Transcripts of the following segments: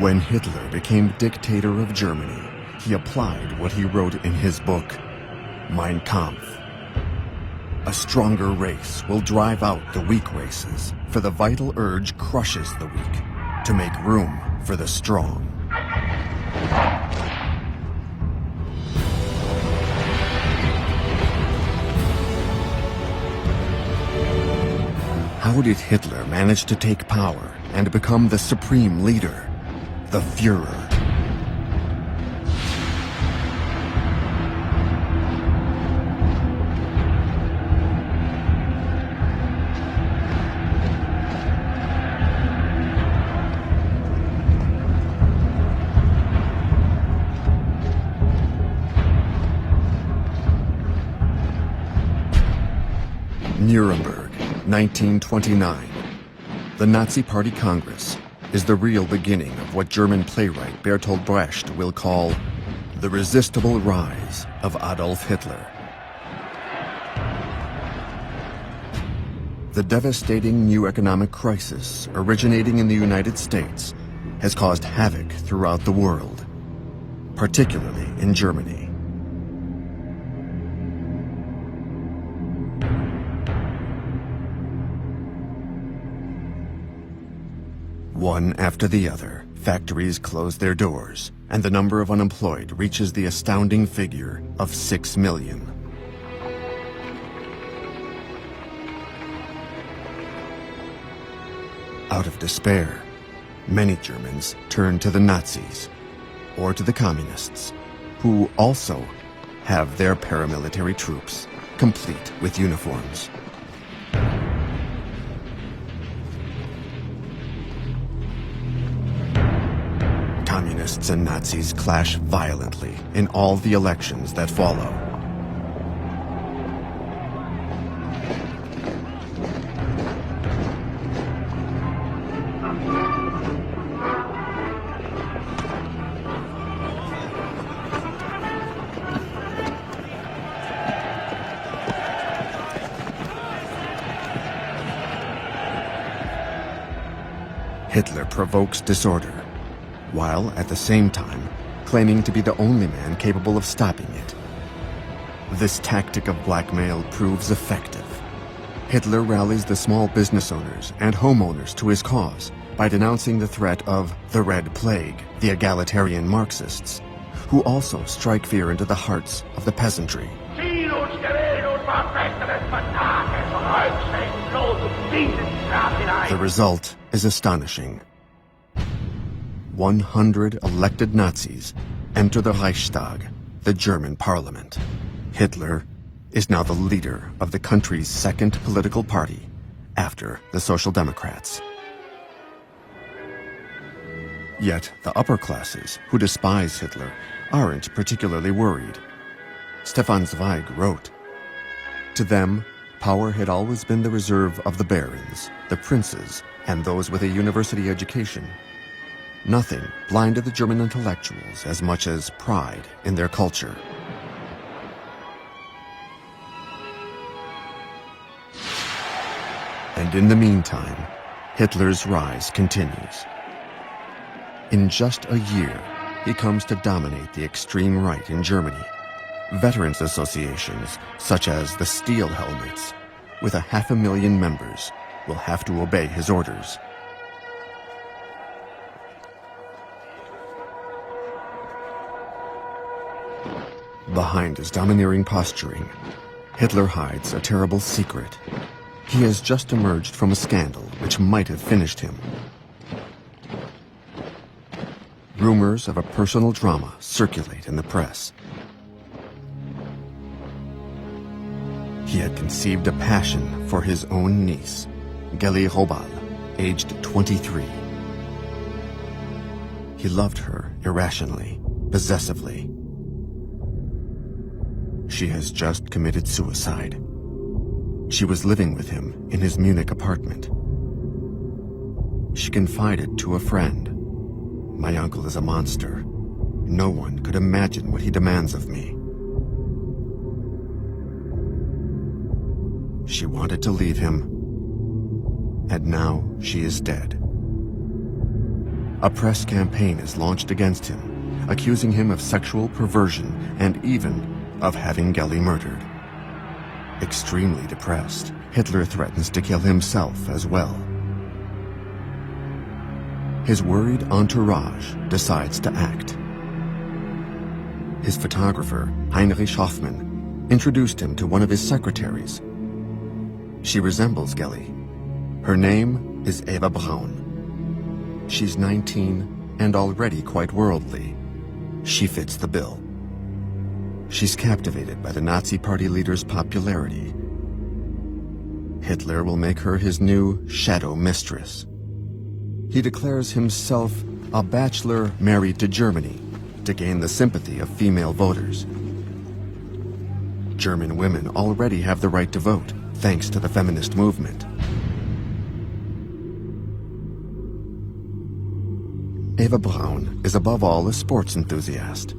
When Hitler became dictator of Germany, he applied what he wrote in his book, Mein Kampf. A stronger race will drive out the weak races, for the vital urge crushes the weak, to make room for the strong. How did Hitler manage to take power and become the supreme leader, the Führer? Nuremberg, 1929. The Nazi Party Congress is the real beginning of what German playwright Bertolt Brecht will call the resistible rise of Adolf Hitler. The devastating new economic crisis originating in the United States has caused havoc throughout the world, particularly in Germany. One after the other, factories close their doors, and the number of unemployed reaches the astounding figure of 6 million. Out of despair, many Germans turn to the Nazis, or to the communists, who also have their paramilitary troops, complete with uniforms. Communists and Nazis clash violently in all the elections that follow. Hitler provokes disorder, while at the same time claiming to be the only man capable of stopping it. This tactic of blackmail proves effective. Hitler rallies the small business owners and homeowners to his cause by denouncing the threat of the Red Plague, the egalitarian Marxists, who also strike fear into the hearts of the peasantry. The result is astonishing. 100 elected Nazis enter the Reichstag, the German parliament. Hitler is now the leader of the country's second political party, after the Social Democrats. Yet the upper classes, who despise Hitler, aren't particularly worried. Stefan Zweig wrote, "To them, power had always been the reserve of the barons, the princes, and those with a university education. Nothing blinded the German intellectuals as much as pride in their culture." And in the meantime, Hitler's rise continues. In just a year, he comes to dominate the extreme right in Germany. Veterans associations, such as the Steel Helmets, with 500,000 members, will have to obey his orders. Behind his domineering posturing, Hitler hides a terrible secret. He has just emerged from a scandal which might have finished him. Rumors of a personal drama circulate in the press. He had conceived a passion for his own niece, Geli Robal, aged 23. He loved her irrationally, possessively. She has just committed suicide. She was living with him in his Munich apartment. She confided to a friend, "My uncle is a monster. No one could imagine what he demands of me." She wanted to leave him, and now she is dead. a press campaign is launched against him, accusing him of sexual perversion and even of having Gelli murdered. Extremely depressed, Hitler threatens to kill himself as well. His worried entourage decides to act. His photographer, Heinrich Hoffmann, introduced him to one of his secretaries. She resembles Gelli. Her name is Eva Braun. She's 19 and already quite worldly. She fits the bill. She's captivated by the Nazi Party leader's popularity. Hitler will make her his new shadow mistress. He declares himself a bachelor married to Germany to gain the sympathy of female voters. German women already have the right to vote, thanks to the feminist movement. Eva Braun is above all a sports enthusiast.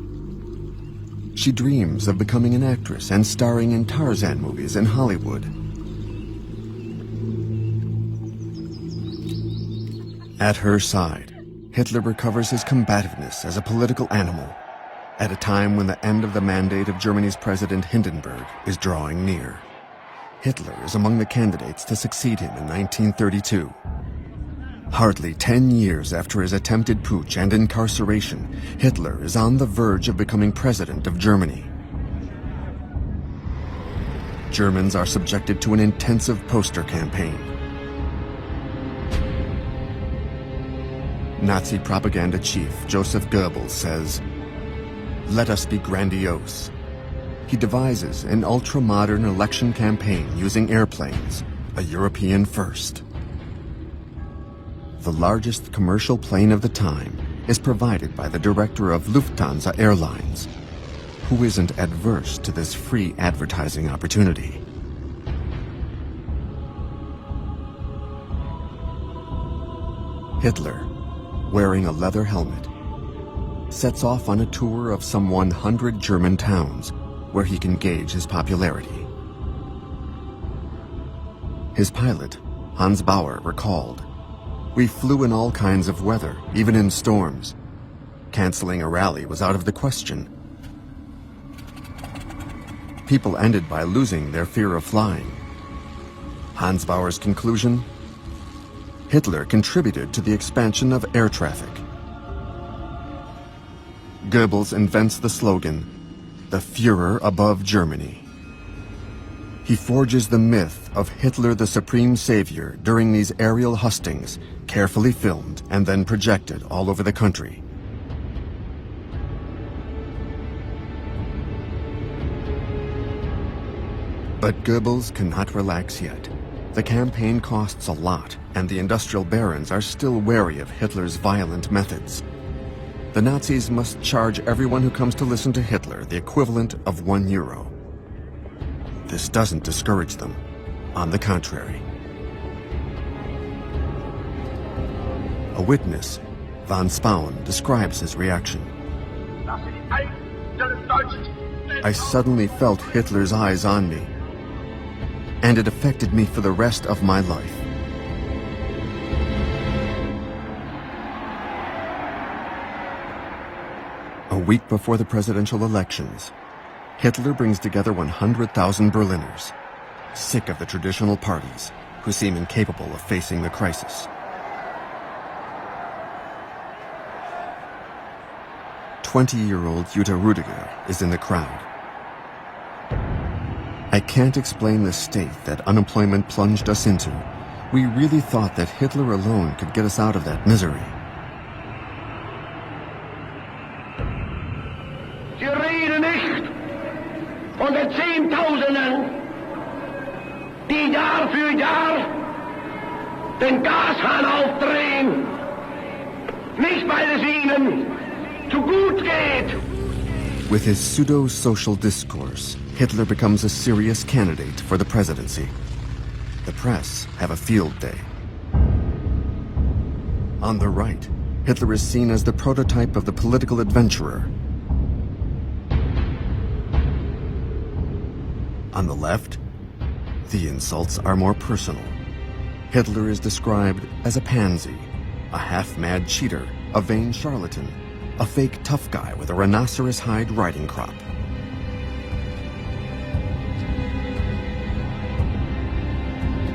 She dreams of becoming an actress and starring in Tarzan movies in Hollywood. At her side, Hitler recovers his combativeness as a political animal at a time when the end of the mandate of Germany's President Hindenburg is drawing near. Hitler is among the candidates to succeed him in 1932. Hardly 10 years after his attempted putsch and incarceration, Hitler is on the verge of becoming president of Germany. Germans are subjected to an intensive poster campaign. Nazi propaganda chief Joseph Goebbels says, "Let us be grandiose." He devises an ultra-modern election campaign using airplanes, a European first. The largest commercial plane of the time is provided by the director of Lufthansa Airlines, who isn't adverse to this free advertising opportunity. Hitler, wearing a leather helmet, sets off on a tour of some 100 German towns where he can gauge his popularity. His pilot, Hans Bauer, recalled, "We flew in all kinds of weather, even in storms. Canceling a rally was out of the question. People ended by losing their fear of flying." Hans Bauer's conclusion? Hitler contributed to the expansion of air traffic. Goebbels invents the slogan, "The Führer above Germany." He forges the myth of Hitler the Supreme Savior during these aerial hustings, carefully filmed and then projected all over the country. But Goebbels cannot relax yet. The campaign costs a lot, and the industrial barons are still wary of Hitler's violent methods. The Nazis must charge everyone who comes to listen to Hitler the equivalent of €1. This doesn't discourage them. On the contrary. A witness, von Spaun, describes his reaction. "I suddenly felt Hitler's eyes on me, and it affected me for the rest of my life." A week before the presidential elections, Hitler brings together 100,000 Berliners, sick of the traditional parties, who seem incapable of facing the crisis. 20-year-old Jutta Rüdiger is in the crowd. "I can't explain the state that unemployment plunged us into. We really thought that Hitler alone could get us out of that misery." Sie reden nicht von den Zehntausenden, die Jahr für Jahr den Gashahn aufdrehen, nicht weil es ihnen zu gut geht. With his pseudo-social discourse, Hitler becomes a serious candidate for the presidency. The press have a field day. On the right, Hitler is seen as the prototype of the political adventurer. On the left, the insults are more personal. Hitler is described as a pansy, a half-mad cheater, a vain charlatan, a fake tough guy with a rhinoceros hide riding crop.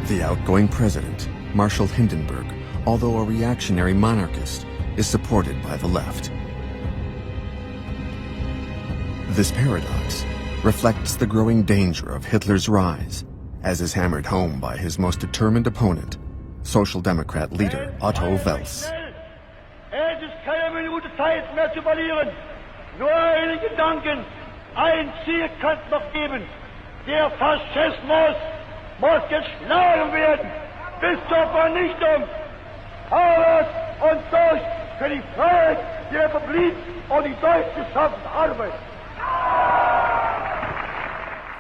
The outgoing president, Marshal Hindenburg, although a reactionary monarchist, is supported by the left. This paradox reflects the growing danger of Hitler's rise, as is hammered home by his most determined opponent, Social Democrat leader Otto Wels. Es ist keine Minute Zeit mehr zu verlieren. Nur einen Gedanken, ein Ziel kann es noch geben. Der Faschismus muss geschlagen werden bis zur Vernichtung. Aus und durch für die Freiheit, die Republik und die deutsche Arbeit.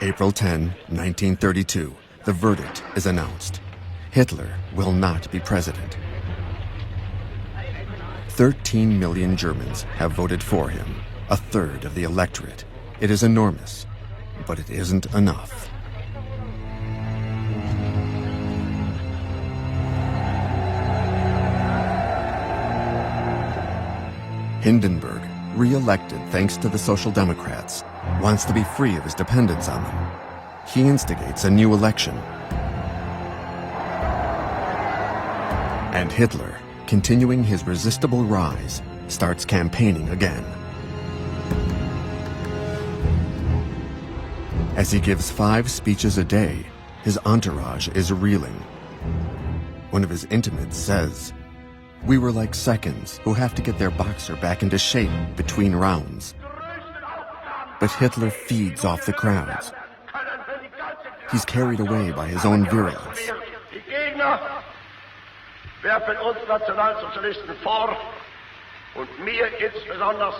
April 10, 1932, the verdict is announced. Hitler will not be president. 13 million Germans have voted for him, a third of the electorate. It is enormous, but it isn't enough. Hindenburg, re-elected thanks to the Social Democrats, wants to be free of his dependence on them. He instigates a new election. And Hitler, continuing his resistible rise, starts campaigning again. As he gives 5 speeches a day, his entourage is reeling. One of his intimates says, "We were like seconds who have to get their boxer back into shape between rounds." But Hitler feeds off the crowds. He's carried away by his own virulence. Die Gegner werfen uns Nationalsozialisten vor und mir insbesondere,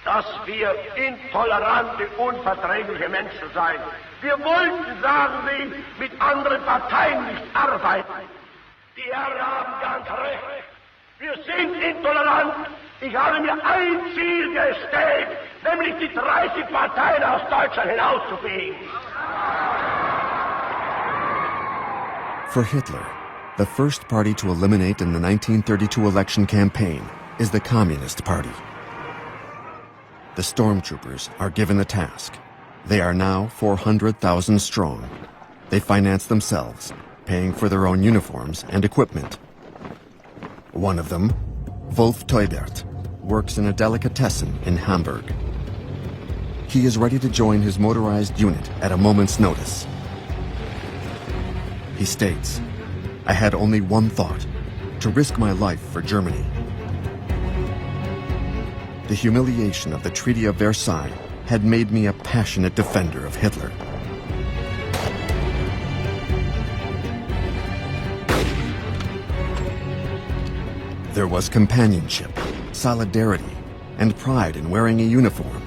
dass wir intolerante, unverträgliche Menschen seien. Wir wollten, sagen sie, mit anderen Parteien nicht arbeiten. Die Herren haben ganz recht. Wir sind intolerant. Ich habe mir ein Ziel gestellt, nämlich die 30 Parteien aus Deutschland hinauszufegen. For Hitler, the first party to eliminate in the 1932 election campaign is the Communist Party. The stormtroopers are given the task. They are now 400,000 strong. They finance themselves, paying for their own uniforms and equipment. One of them, Wolf Teubert, works in a delicatessen in Hamburg. He is ready to join his motorized unit at a moment's notice. He states, "I had only one thought, to risk my life for Germany." The humiliation of the Treaty of Versailles had made me a passionate defender of Hitler. There was companionship, solidarity, and pride in wearing a uniform.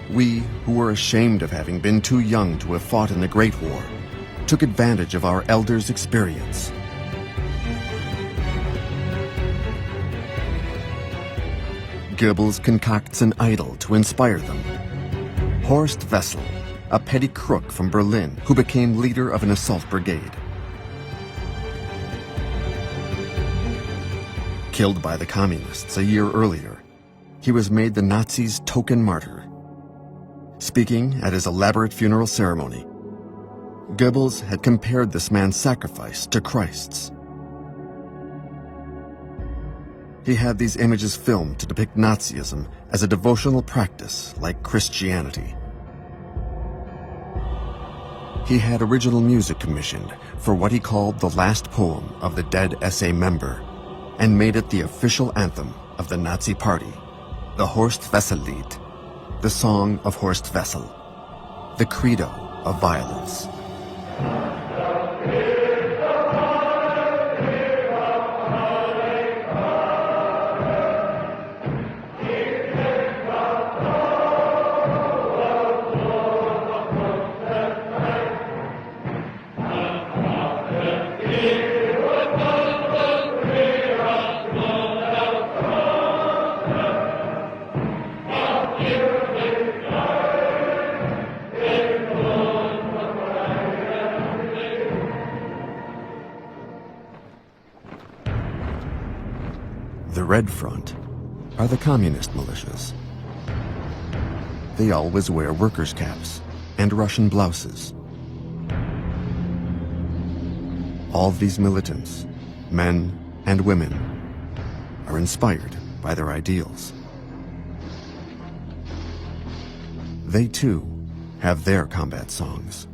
We, who were ashamed of having been too young to have fought in the Great War, took advantage of our elders' experience. Goebbels concocts an idol to inspire them. Horst Wessel, a petty crook from Berlin who became leader of an assault brigade. Killed by the communists a year earlier, he was made the Nazis' token martyr. Speaking at his elaborate funeral ceremony, Goebbels had compared this man's sacrifice to Christ's. He had these images filmed to depict Nazism as a devotional practice like Christianity. He had original music commissioned for what he called the last poem of the dead SA member, and made it the official anthem of the Nazi Party, the Horst Wessel-Lied, the Song of Horst Wessel, the credo of violence. red front are the communist militias. They always wear workers' caps and Russian blouses. All these militants, men and women, are inspired by their ideals. They too have their combat songs.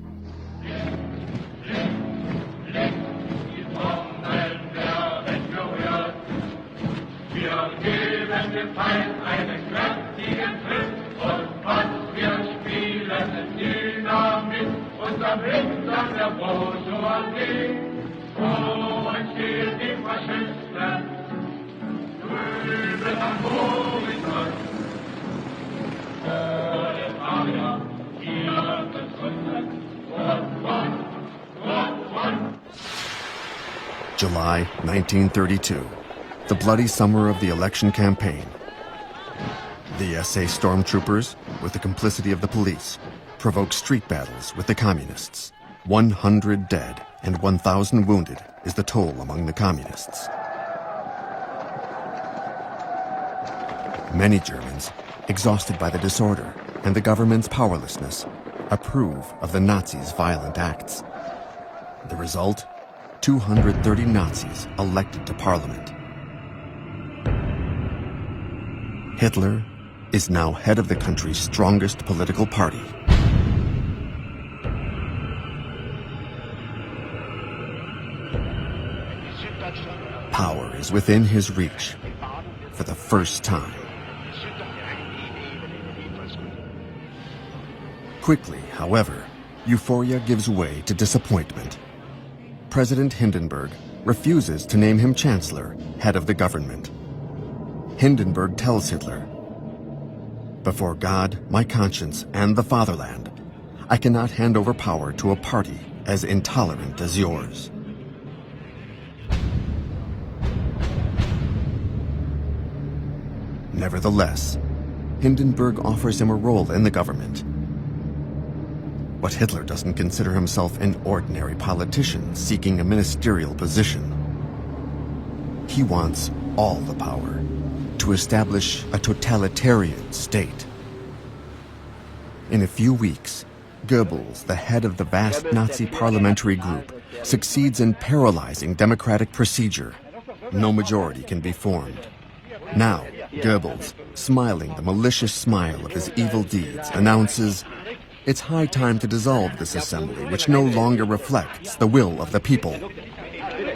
July 1932, the bloody summer of the election campaign. The SA stormtroopers, with the complicity of the police, provoke street battles with the communists. 100 dead and 1,000 wounded is the toll among the communists. Many Germans, exhausted by the disorder and the government's powerlessness, approve of the Nazis' violent acts. The result? 230 Nazis elected to parliament. Hitler is now head of the country's strongest political party. Power is within his reach for the first time. Quickly, however, euphoria gives way to disappointment. President Hindenburg refuses to name him chancellor, head of the government. Hindenburg tells Hitler, "Before God, my conscience, and the fatherland, I cannot hand over power to a party as intolerant as yours." Nevertheless, Hindenburg offers him a role in the government. But Hitler doesn't consider himself an ordinary politician seeking a ministerial position. He wants all the power to establish a totalitarian state. In a few weeks, Goebbels, the head of the vast Nazi parliamentary group, succeeds in paralyzing democratic procedure. No majority can be formed. Now, Goebbels, smiling the malicious smile of his evil deeds, announces, "It's high time to dissolve this assembly, which no longer reflects the will of the people."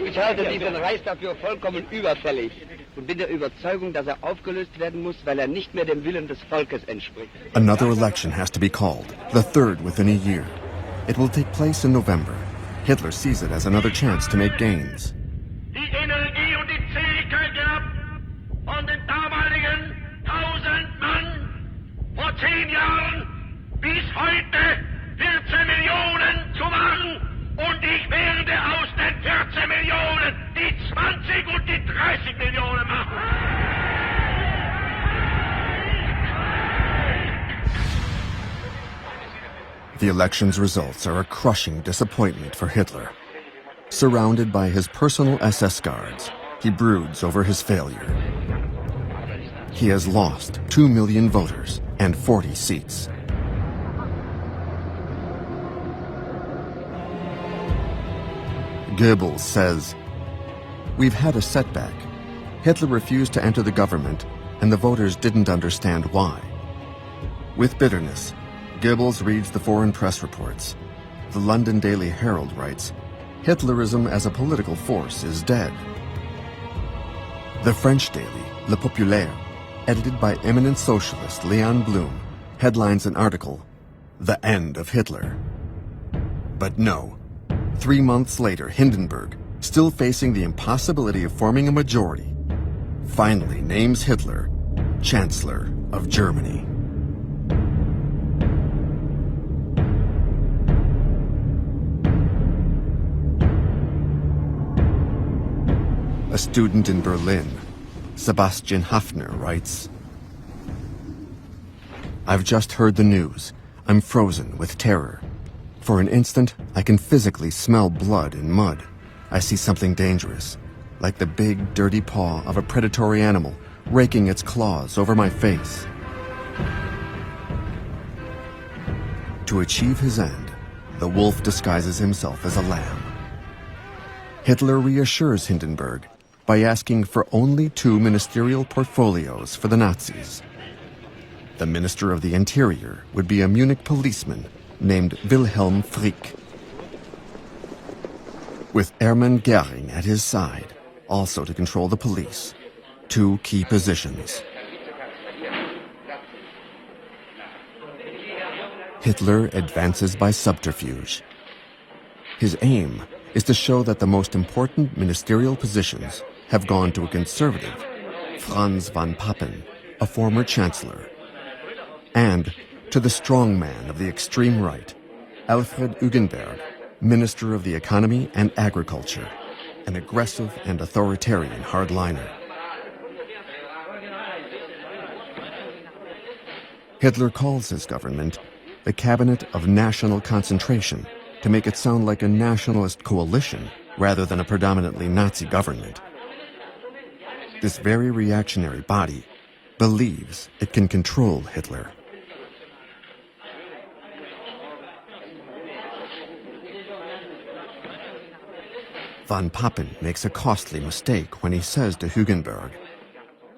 Ich halte diesen Reichstag für vollkommen überfällig und bin der Überzeugung, dass aufgelöst werden muss, weil nicht mehr dem Willen des Volkes entspricht. Another election has to be called, the third within a year. It will take place in November. Hitler sees it as another chance to make gains. Die Energie und die Fähigkeit gehabt, von den damaligen 1000 Mann vor 10 Jahren bis heute 14 Millionen zu machen. Und ich werde aus den 14 Millionen die 20 und die 30 Millionen machen. The election's results are a crushing disappointment for Hitler. Surrounded by his personal SS guards, he broods over his failure. He has lost 2 million voters and 40 seats. Goebbels says, "We've had a setback. Hitler refused to enter the government, and the voters didn't understand why." With bitterness, Goebbels reads the foreign press reports. The London Daily Herald writes, "Hitlerism as a political force is dead." The French daily, Le Populaire, edited by eminent socialist Léon Blum, headlines an article, "The End of Hitler." But no. 3 months later, Hindenburg, still facing the impossibility of forming a majority, finally names Hitler Chancellor of Germany. A student in Berlin, Sebastian Hafner, writes, "I've just heard the news. I'm frozen with terror. For an instant, I can physically smell blood and mud. I see something dangerous. like the big, dirty paw of a predatory animal raking its claws over my face. To achieve his end, the wolf disguises himself as a lamb. Hitler reassures Hindenburg by asking for only 2 ministerial portfolios for the Nazis. The Minister of the Interior would be a Munich policeman named Wilhelm Frick, with Hermann Göring at his side, also to control the police, 2 key positions. Hitler advances by subterfuge. His aim is to show that the most important ministerial positions have gone to a conservative, Franz von Papen, a former chancellor, and to the strong man of the extreme right, Alfred Hugenberg, Minister of the Economy and Agriculture, an aggressive and authoritarian hardliner. Hitler calls his government the Cabinet of National Concentration to make it sound like a nationalist coalition rather than a predominantly Nazi government. This very reactionary body believes it can control Hitler. Von Papen makes a costly mistake when he says to Hugenberg,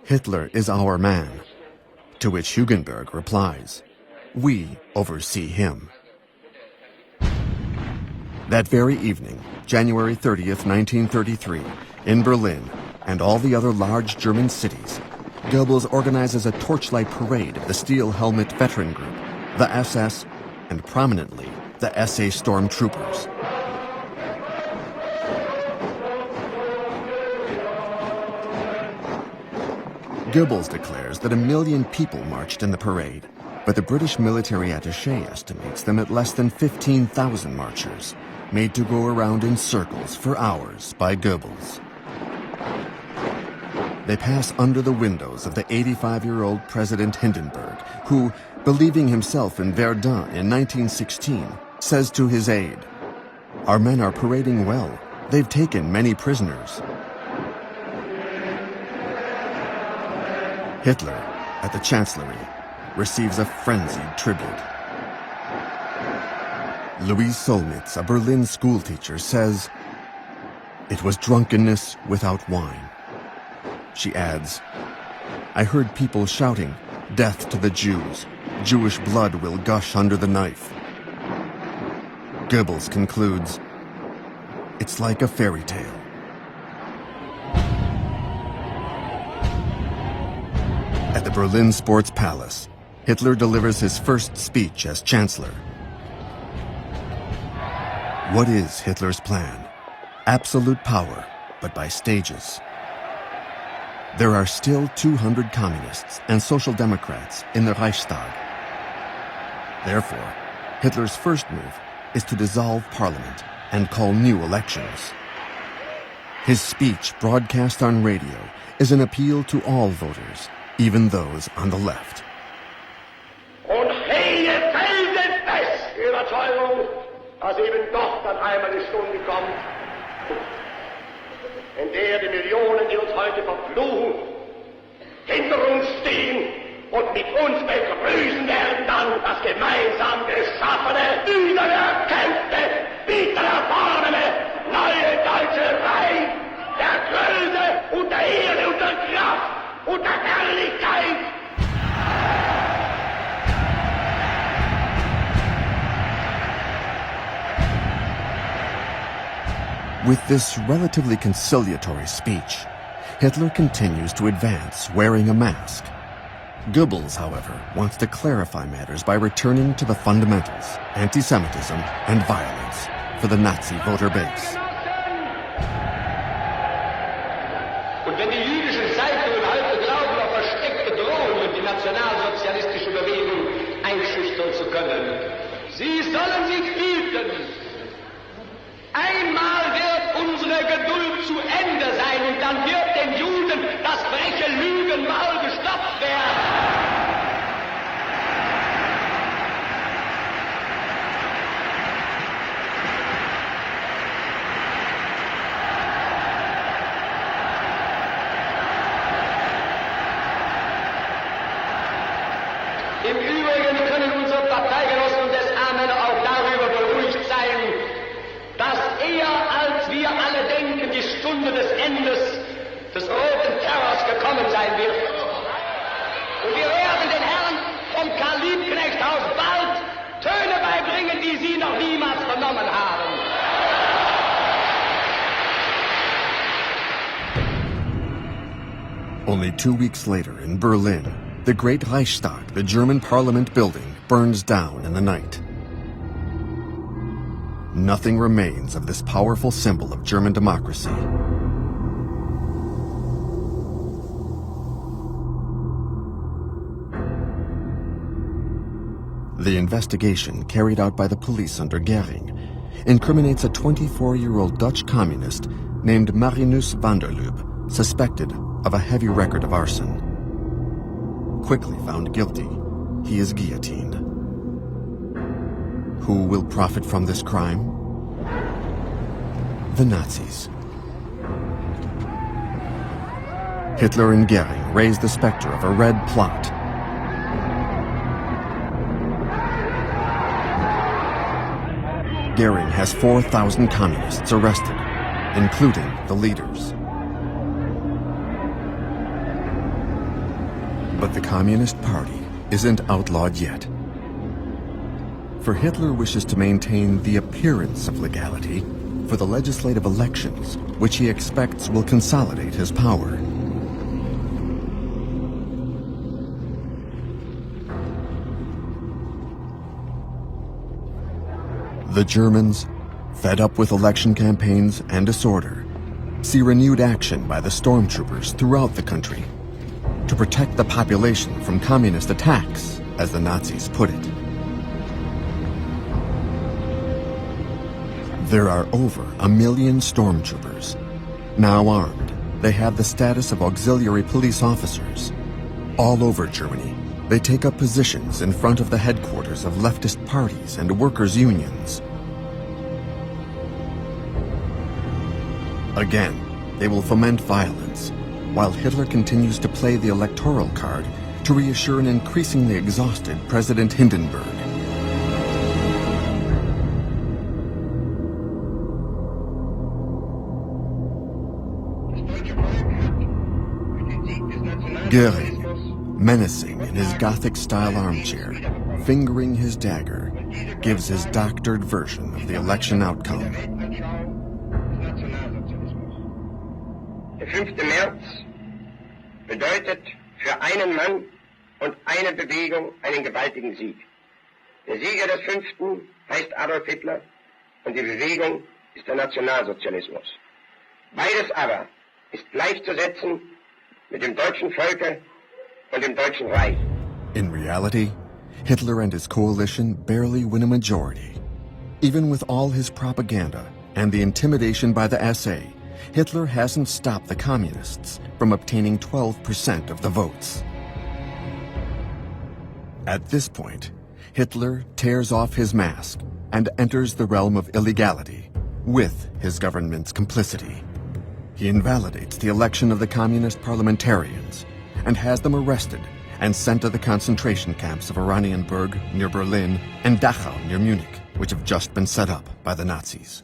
"Hitler is our man," to which Hugenberg replies, "We oversee him." That very evening, January 30th, 1933, in Berlin and all the other large German cities, Goebbels organizes a torchlight parade of the Steel Helmet Veteran Group, the SS, and prominently, the SA Stormtroopers. Goebbels declares that 1 million people marched in the parade, but the British military attaché estimates them at less than 15,000 marchers, made to go around in circles for hours by Goebbels. They pass under the windows of the 85-year-old President Hindenburg, who, believing himself in Verdun in 1916, says to his aide, "Our men are parading well. They've taken many prisoners." Hitler, at the Chancellery, receives a frenzied tribute. Louise Solnitz, a Berlin schoolteacher, says, "It was drunkenness without wine." She adds, "I heard people shouting, 'Death to the Jews! Jewish blood will gush under the knife.'" Goebbels concludes, "It's like a fairy tale." At the Berlin Sports Palace, Hitler delivers his first speech as Chancellor. What is Hitler's plan? Absolute power, but by stages. There are still 200 communists and social democrats in the Reichstag. Therefore, Hitler's first move is to dissolve parliament and call new elections. His speech, broadcast on radio, is an appeal to all voters, even those on the left. Und jede felsenfeste Überzeugung, dass eben doch dann einmal die Stunde kommt, in der die Millionen, die uns heute verfluchen, hinter uns stehen und mit uns begrüßen werden dann das gemeinsam geschaffene, wiedererkämpfte, wiedererfahrene, neue deutsche Reich der Größe und der Ehre und der Kraft und der Herrlichkeit. With this relatively conciliatory speech, Hitler continues to advance wearing a mask. Goebbels, however, wants to clarify matters by returning to the fundamentals, anti-Semitism and violence, for the Nazi voter base. Und wenn die jüdischen Zeitungen heute glauben, auf versteckte Drohungen die nationalsozialistische Bewegung einschüchtern zu können, sie sollen sich hüten. Einmal wird unsere Geduld zu Ende sein und dann wird den Juden das freche Lügenmaul gestopft werden. sein wird. Und wir werden den Herren vom Karl Liebknecht-Haus bald Töne beibringen, die sie noch niemals vernommen haben. Only 2 weeks later in Berlin, the Great Reichstag, the German parliament building, burns down in the night. Nothing remains of this powerful symbol of German democracy. The investigation carried out by the police under Göring incriminates a 24-year-old Dutch communist named Marinus van der Lubbe, suspected of a heavy record of arson. Quickly found guilty, he is guillotined. Who will profit from this crime? The Nazis. Hitler and Göring raised the specter of a red plot. Göring has 4,000 communists arrested, including the leaders. But the Communist Party isn't outlawed yet. For Hitler wishes to maintain the appearance of legality for the legislative elections, which he expects will consolidate his power. The Germans, fed up with election campaigns and disorder, see renewed action by the stormtroopers throughout the country to protect the population from communist attacks, as the Nazis put it. There are over 1 million stormtroopers. Now armed, they have the status of auxiliary police officers. All over Germany, they take up positions in front of the headquarters of leftist parties and workers' unions. Again, they will foment violence, while Hitler continues to play the electoral card to reassure an increasingly exhausted President Hindenburg. Göring, menacing in his Gothic-style armchair, fingering his dagger, gives his doctored version of the election outcome. Der 5. März bedeutet für einen Mann und eine Bewegung einen gewaltigen Sieg. Der Sieger des 5. heißt Adolf Hitler und die Bewegung ist der Nationalsozialismus. Beides aber ist gleichzusetzen mit dem deutschen Volke und dem Deutschen Reich. In reality, Hitler and his coalition barely win a majority. Even with all his propaganda and the intimidation by the SA, Hitler hasn't stopped the communists from obtaining 12% of the votes. At this point, Hitler tears off his mask and enters the realm of illegality with his government's complicity. He invalidates the election of the communist parliamentarians and has them arrested and sent to the concentration camps of Oranienburg near Berlin and Dachau near Munich, which have just been set up by the Nazis.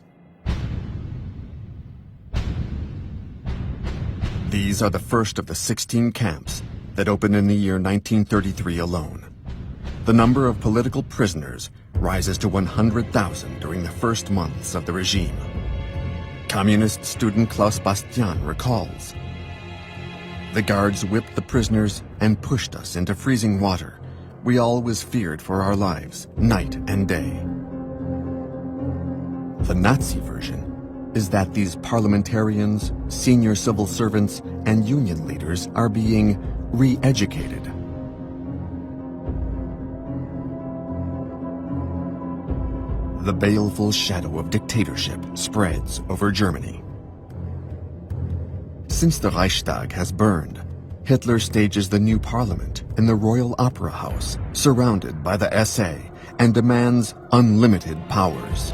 These are the first of the 16 camps that opened in the year 1933 alone. The number of political prisoners rises to 100,000 during the first months of the regime. Communist student Klaus Bastian recalls, "The guards whipped the prisoners and pushed us into freezing water. We always feared for our lives, night and day." The Nazi version is that these parliamentarians, senior civil servants, and union leaders are being re-educated. The baleful shadow of dictatorship spreads over Germany. Since the Reichstag has burned, Hitler stages the new parliament in the Royal Opera House, surrounded by the SA, and demands unlimited powers.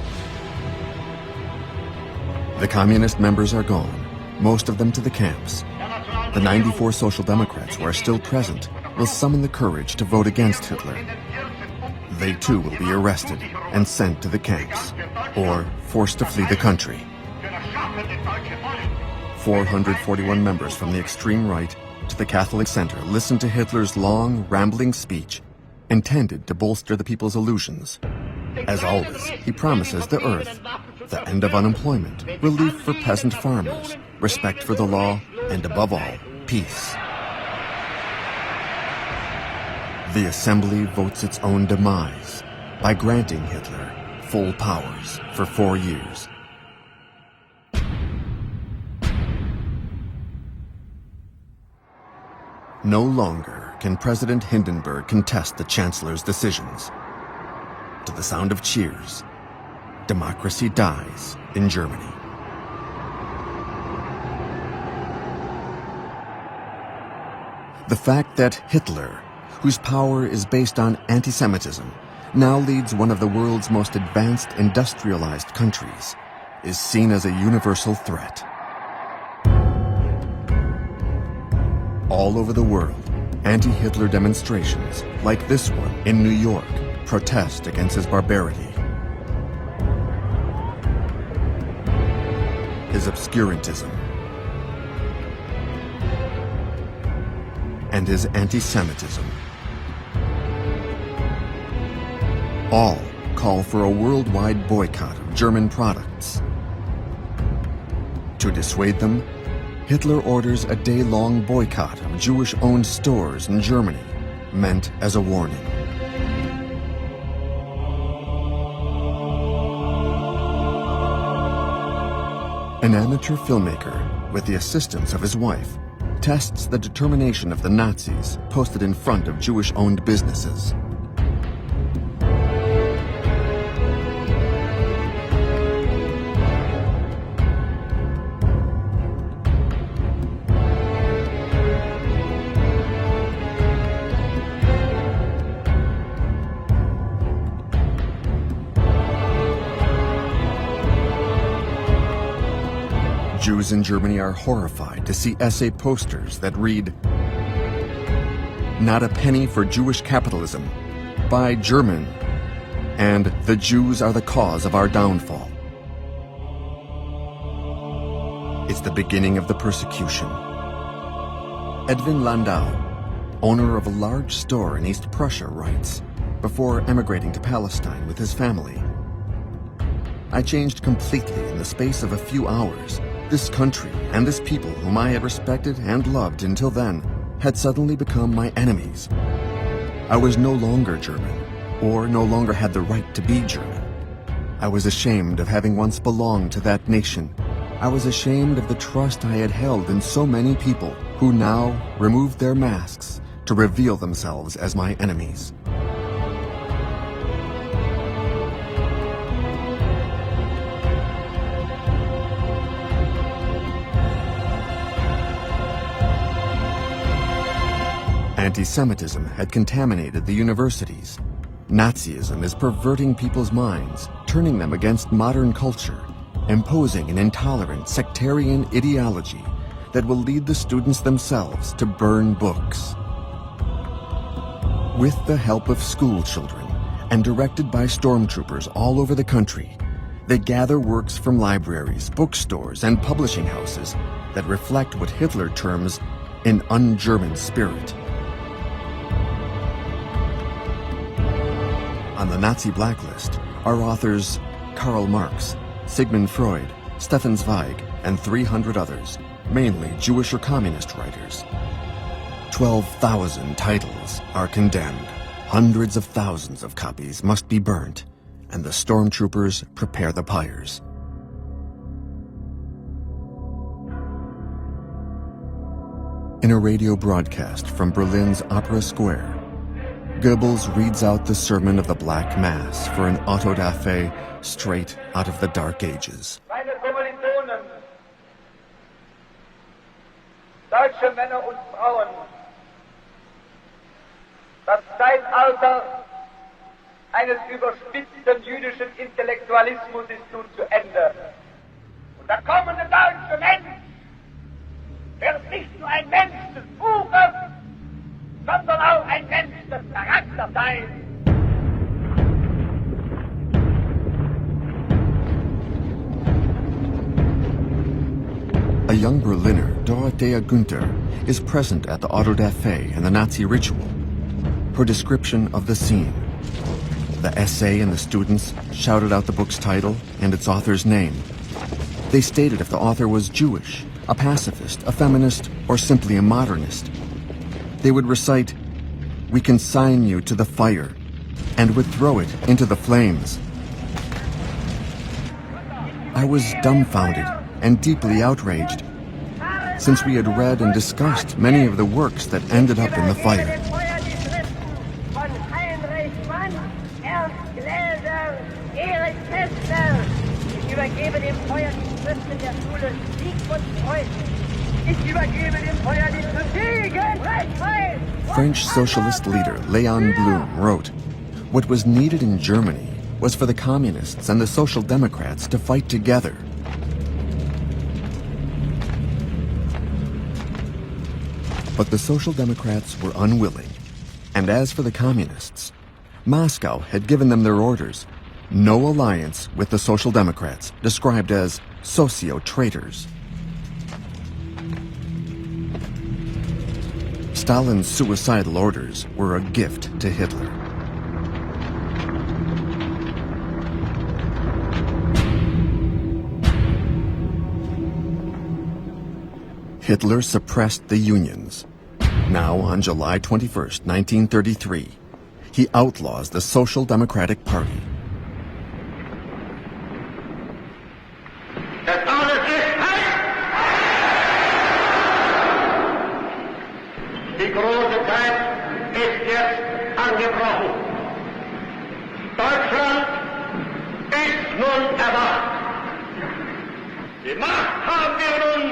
The communist members are gone, most of them to the camps. The 94 Social Democrats who are still present will summon the courage to vote against Hitler. They too will be arrested and sent to the camps, or forced to flee the country. 441 members from the extreme right packed the Catholic Center listened to Hitler's long, rambling speech intended to bolster the people's illusions. As always, he promises the earth, the end of unemployment, relief for peasant farmers, respect for the law, and above all, peace. The Assembly votes its own demise by granting Hitler full powers for 4 years. No longer can President Hindenburg contest the Chancellor's decisions. To the sound of cheers, democracy dies in Germany. The fact that Hitler, whose power is based on anti-Semitism, now leads one of the world's most advanced industrialized countries, is seen as a universal threat. All over the world, anti-Hitler demonstrations, like this one in New York, protest against his barbarity, his obscurantism, and his anti-Semitism. All call for a worldwide boycott of German products. To dissuade them, Hitler orders a day-long boycott of Jewish-owned stores in Germany, meant as a warning. An amateur filmmaker, with the assistance of his wife, tests the determination of the Nazis posted in front of Jewish-owned businesses. Jews in Germany are horrified to see essay posters that read, "Not a penny for Jewish capitalism, buy German," and "The Jews are the cause of our downfall." It's the beginning of the persecution. Edwin Landau, owner of a large store in East Prussia, writes, before emigrating to Palestine with his family, "I changed completely in the space of a few hours. This country and this people whom I had respected and loved until then had suddenly become my enemies. I was no longer German, or no longer had the right to be German. I was ashamed of having once belonged to that nation. I was ashamed of the trust I had held in so many people who now removed their masks to reveal themselves as my enemies." Anti-Semitism had contaminated the universities. Nazism is perverting people's minds, turning them against modern culture, imposing an intolerant sectarian ideology that will lead the students themselves to burn books. With the help of school children and directed by stormtroopers all over the country, they gather works from libraries, bookstores, and publishing houses that reflect what Hitler terms an un-German spirit. On the Nazi blacklist are authors Karl Marx, Sigmund Freud, Stefan Zweig, and 300 others, mainly Jewish or communist writers. 12,000 titles are condemned. Hundreds of thousands of copies must be burnt, and the stormtroopers prepare the pyres. In a radio broadcast from Berlin's Opera Square, Goebbels reads out the Sermon of the Black Mass for an autodafé straight out of the Dark Ages. Meine Kommilitonen, deutsche Männer und Frauen, das Zeitalter eines überspitzten jüdischen Intellektualismus ist nun zu Ende. Und der kommende deutsche Mensch wird nicht nur ein Mensch des Buches, sondern auch ein Mensch des Charakters sein. A young Berliner, Dorothea Günther, is present at the Autodafé and the Nazi ritual. Her description of the scene. The essay and the students shouted out the book's title and its author's name. They stated if the author was Jewish, a pacifist, a feminist, or simply a modernist. They would recite, "We consign you to the fire," and would throw it into the flames. I was dumbfounded and deeply outraged, since we had read and discussed many of the works that ended up in the fire. French socialist leader Léon Blum wrote, "What was needed in Germany was for the communists and the social democrats to fight together." But the social democrats were unwilling. And as for the communists, Moscow had given them their orders: no alliance with the social democrats, described as socio-traitors. Stalin's suicidal orders were a gift to Hitler. Hitler suppressed the unions. Now, on July 21st, 1933, he outlaws the Social Democratic Party. Die große Zeit ist jetzt angebrochen. Deutschland ist nun erwacht. Die Macht haben wir nun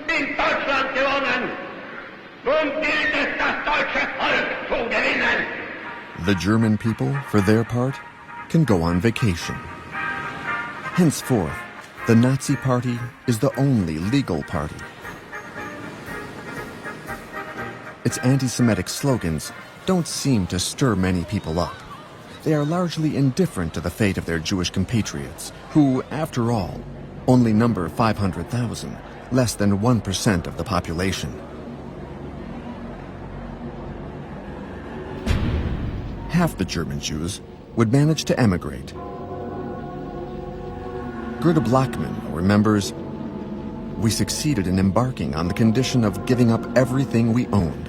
in Deutschland gewonnen. Nun gilt es, das deutsche Volk zu gewinnen. The German people, for their part, can go on vacation. Henceforth, the Nazi Party is the only legal party. Its anti-Semitic slogans don't seem to stir many people up. They are largely indifferent to the fate of their Jewish compatriots, who, after all, only number 500,000, less than 1% of the population. Half the German Jews would manage to emigrate. Gerda Blackman remembers, "We succeeded in embarking on the condition of giving up everything we owned."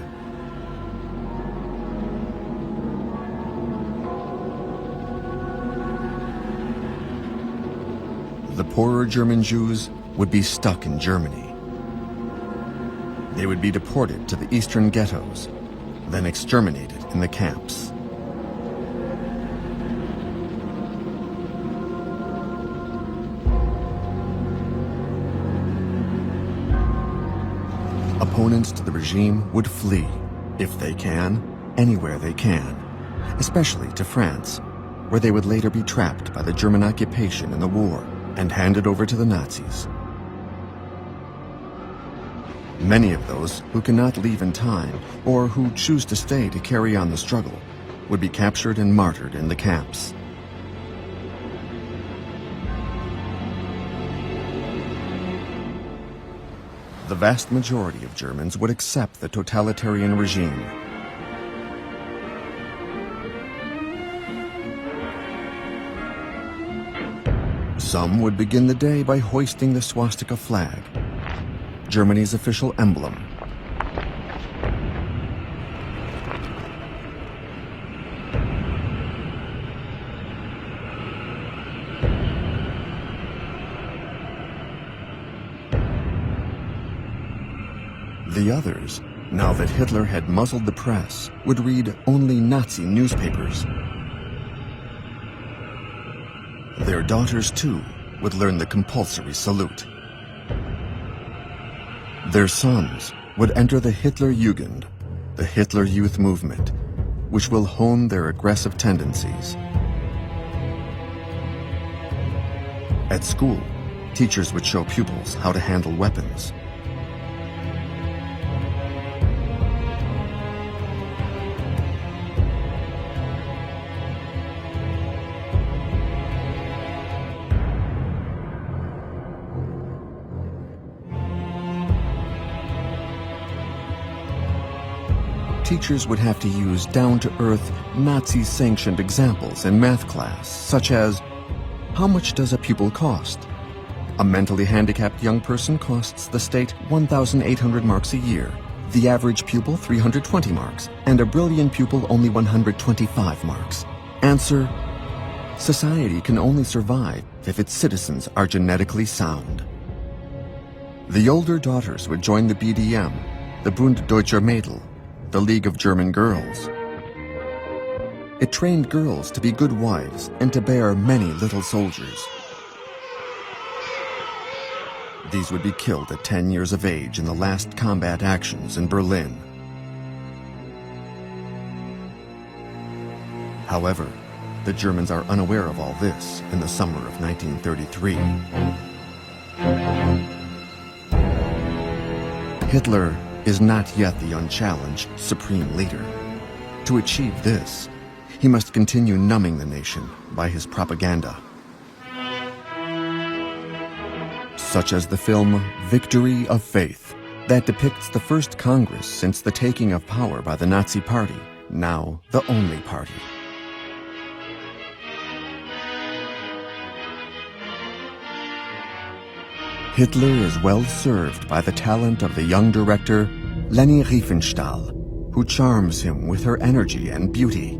The poorer German Jews would be stuck in Germany. They would be deported to the eastern ghettos, then exterminated in the camps. Opponents to the regime would flee, if they can, anywhere they can, especially to France, where they would later be trapped by the German occupation in the war and handed over to the Nazis. Many of those who cannot leave in time or who choose to stay to carry on the struggle would be captured and martyred in the camps. The vast majority of Germans would accept the totalitarian regime. Some would begin the day by hoisting the swastika flag, Germany's official emblem. The others, now that Hitler had muzzled the press, would read only Nazi newspapers. Their daughters, too, would learn the compulsory salute. Their sons would enter the Hitler Jugend, the Hitler Youth Movement, which will hone their aggressive tendencies. At school, teachers would show pupils how to handle weapons. teachers would have to use down-to-earth, Nazi-sanctioned examples in math class, such as, how much does a pupil cost? A mentally handicapped young person costs the state 1,800 marks a year, the average pupil 320 marks, and a brilliant pupil only 125 marks. Answer: society can only survive if its citizens are genetically sound. The older daughters would join the BDM, the Bund Deutscher Mädel, the League of German Girls. It trained girls to be good wives and to bear many little soldiers. These would be killed at 10 years of age in the last combat actions in Berlin. However, the Germans are unaware of all this in the summer of 1933. Hitler is not yet the unchallenged supreme leader. To achieve this, he must continue numbing the nation by his propaganda. Such as the film Victory of Faith, that depicts the first Congress since the taking of power by the Nazi Party, now the only party. Hitler is well served by the talent of the young director Leni Riefenstahl, who charms him with her energy and beauty.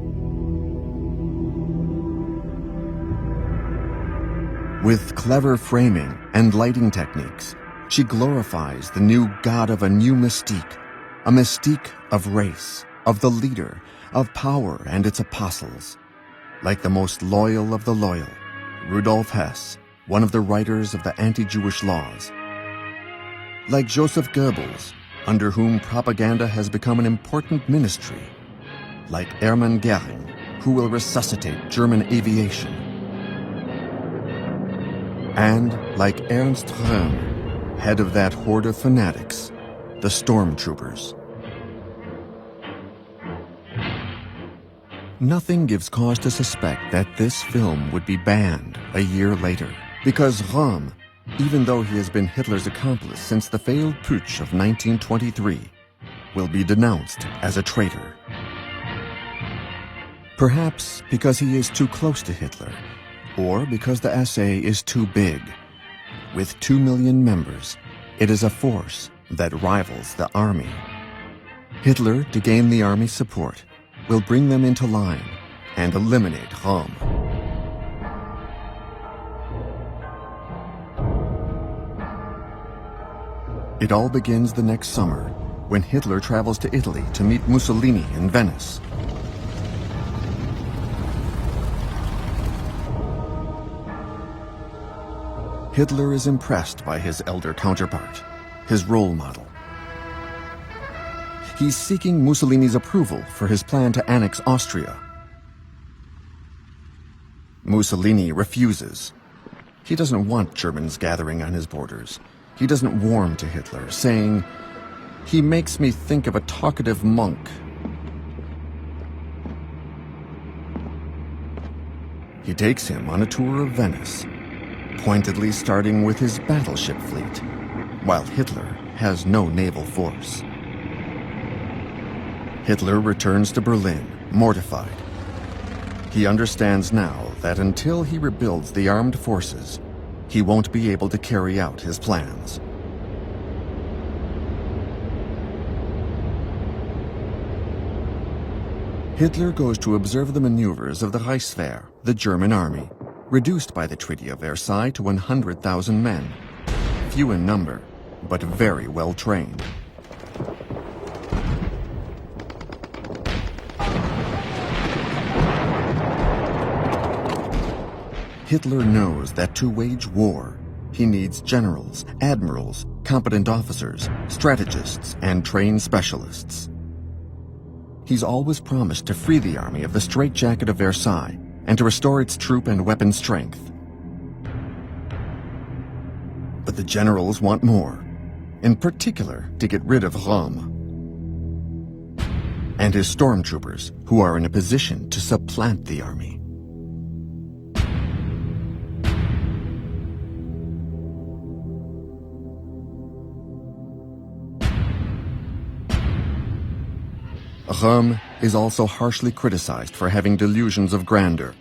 With clever framing and lighting techniques, she glorifies the new god of a new mystique, a mystique of race, of the leader, of power and its apostles. Like the most loyal of the loyal, Rudolf Hess, one of the writers of the anti-Jewish laws. Like Joseph Goebbels, under whom propaganda has become an important ministry. Like Hermann Goering, who will resuscitate German aviation. And like Ernst Röhm, head of that horde of fanatics, the stormtroopers. Nothing gives cause to suspect that this film would be banned a year later, because Röhm, even though he has been Hitler's accomplice since the failed putsch of 1923, will be denounced as a traitor. Perhaps because he is too close to Hitler, or because the SA is too big. With 2 million members, it is a force that rivals the army. Hitler, to gain the army's support, will bring them into line and eliminate Röhm. It all begins the next summer, when Hitler travels to Italy to meet Mussolini in Venice. Hitler is impressed by his elder counterpart, his role model. He's seeking Mussolini's approval for his plan to annex Austria. Mussolini refuses. He doesn't want Germans gathering on his borders. He doesn't warm to Hitler, saying, "He makes me think of a talkative monk." He takes him on a tour of Venice, pointedly starting with his battleship fleet, while Hitler has no naval force. Hitler returns to Berlin, mortified. He understands now that until he rebuilds the armed forces, he won't be able to carry out his plans. Hitler goes to observe the maneuvers of the Reichswehr, the German army, reduced by the Treaty of Versailles to 100,000 men, few in number, but very well trained. Hitler knows that to wage war, he needs generals, admirals, competent officers, strategists, and trained specialists. He's always promised to free the army of the straitjacket of Versailles and to restore its troop and weapon strength. But the generals want more, in particular to get rid of Röhm and his stormtroopers, who are in a position to supplant the army. Röhm is also harshly criticized for having delusions of grandeur.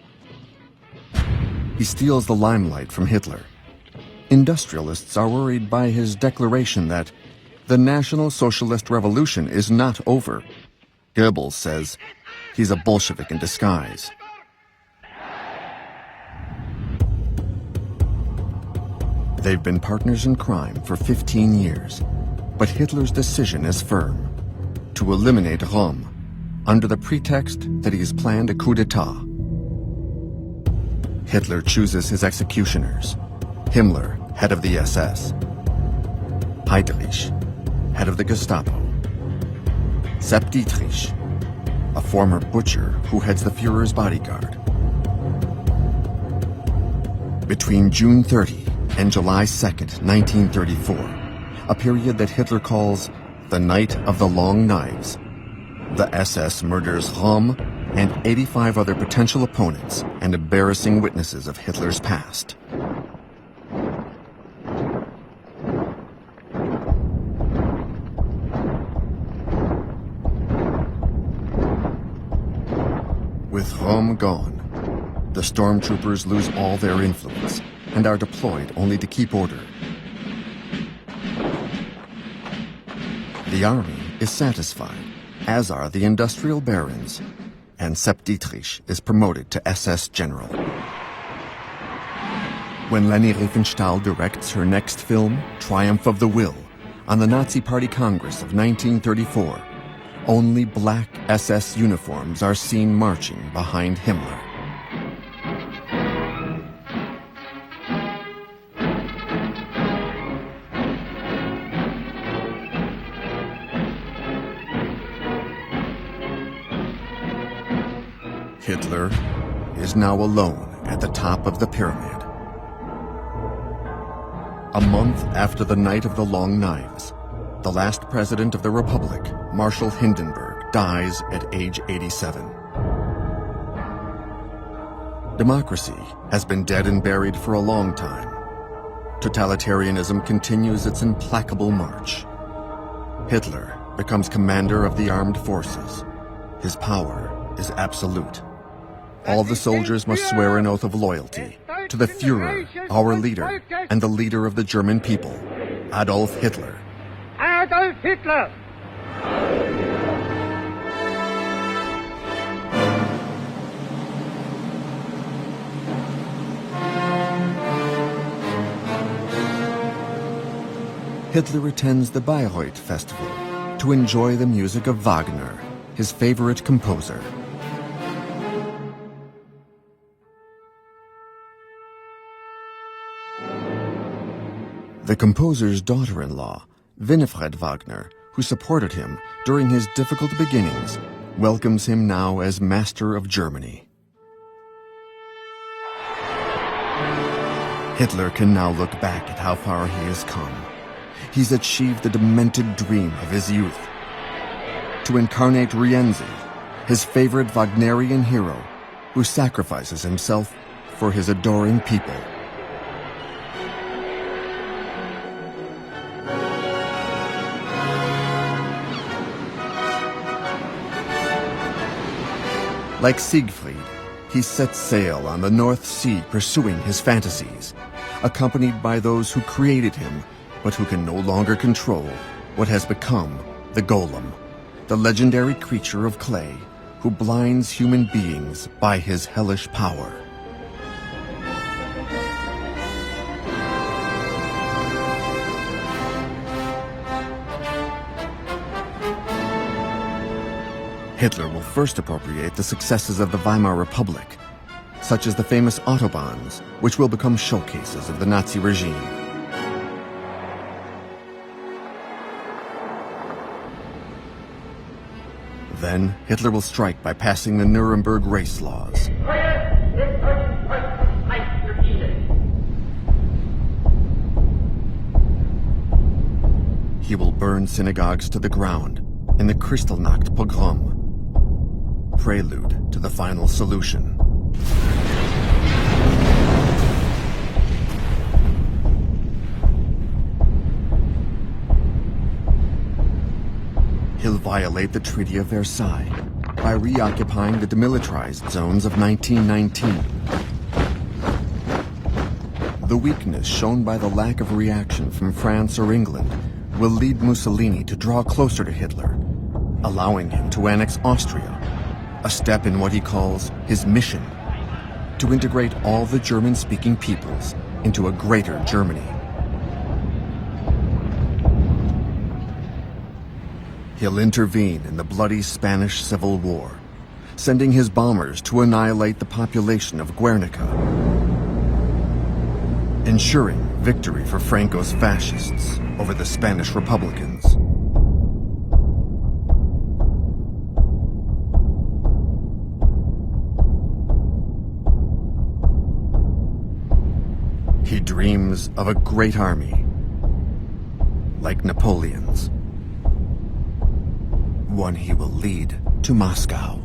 He steals the limelight from Hitler. Industrialists are worried by his declaration that the National Socialist Revolution is not over. Goebbels says he's a Bolshevik in disguise. They've been partners in crime for 15 years, but Hitler's decision is firm: to eliminate Röhm, under the pretext that he has planned a coup d'etat. Hitler chooses his executioners: Himmler, head of the SS; Heydrich, head of the Gestapo; Sepp Dietrich, a former butcher who heads the Führer's bodyguard. Between June 30 and July 2nd, 1934, a period that Hitler calls the Night of the Long Knives, the SS murders Röhm and 85 other potential opponents and embarrassing witnesses of Hitler's past. With Röhm gone, the stormtroopers lose all their influence and are deployed only to keep order. The army is satisfied, as are the industrial barons, and Sepp Dietrich is promoted to SS General. When Leni Riefenstahl directs her next film, Triumph of the Will, on the Nazi Party Congress of 1934, only black SS uniforms are seen marching behind Himmler. Hitler is now alone at the top of the pyramid. A month after the Night of the Long Knives, the last president of the Republic, Marshal Hindenburg, dies at age 87. Democracy has been dead and buried for a long time. Totalitarianism continues its implacable march. Hitler becomes commander of the armed forces. His power is absolute. All the soldiers must swear an oath of loyalty to the Führer, our leader, and the leader of the German people, Adolf Hitler. Adolf Hitler! Hitler attends the Bayreuth Festival to enjoy the music of Wagner, his favorite composer. The composer's daughter-in-law, Winifred Wagner, who supported him during his difficult beginnings, welcomes him now as master of Germany. Hitler can now look back at how far he has come. He's achieved the demented dream of his youth: to incarnate Rienzi, his favorite Wagnerian hero, who sacrifices himself for his adoring people. Like Siegfried, he sets sail on the North Sea pursuing his fantasies, accompanied by those who created him, but who can no longer control what has become the Golem, the legendary creature of clay who blinds human beings by his hellish power. Hitler will first appropriate the successes of the Weimar Republic, such as the famous Autobahns, which will become showcases of the Nazi regime. Then, Hitler will strike by passing the Nuremberg race laws. He will burn synagogues to the ground in the Kristallnacht pogrom, prelude to the final solution. He'll violate the Treaty of Versailles by reoccupying the demilitarized zones of 1919. The weakness shown by the lack of reaction from France or England will lead Mussolini to draw closer to Hitler, allowing him to annex Austria, a step in what he calls his mission, to integrate all the German-speaking peoples into a greater Germany. He'll intervene in the bloody Spanish Civil War, sending his bombers to annihilate the population of Guernica, ensuring victory for Franco's fascists over the Spanish Republicans. He dreams of a great army, like Napoleon's. One he will lead to Moscow.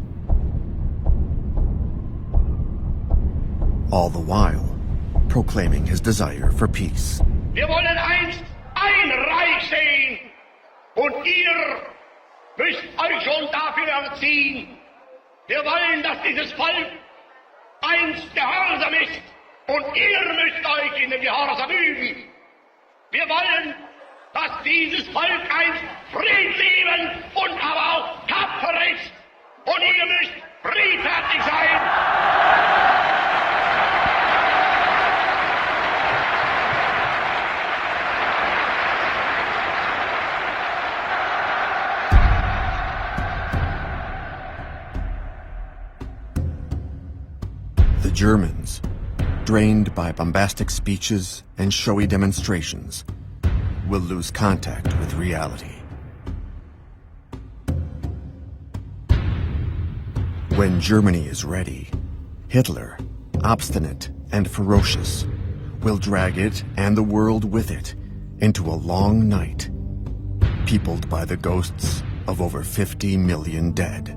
All the while proclaiming his desire for peace. Wir wollen einst ein Reich sehen und ihr müsst euch schon dafür erziehen. Wir wollen, dass dieses Volk einst gehorsam ist und ihr müsst euch in den Gehorsam üben. Wir wollen, dass dieses Volk einst friedliebend und aber auch tapfer ist. Und ihr müsst friedfertig sein. The Germans, drained by bombastic speeches and showy demonstrations, will lose contact with reality. When Germany is ready, Hitler, obstinate and ferocious, will drag it and the world with it into a long night, peopled by the ghosts of over 50 million dead.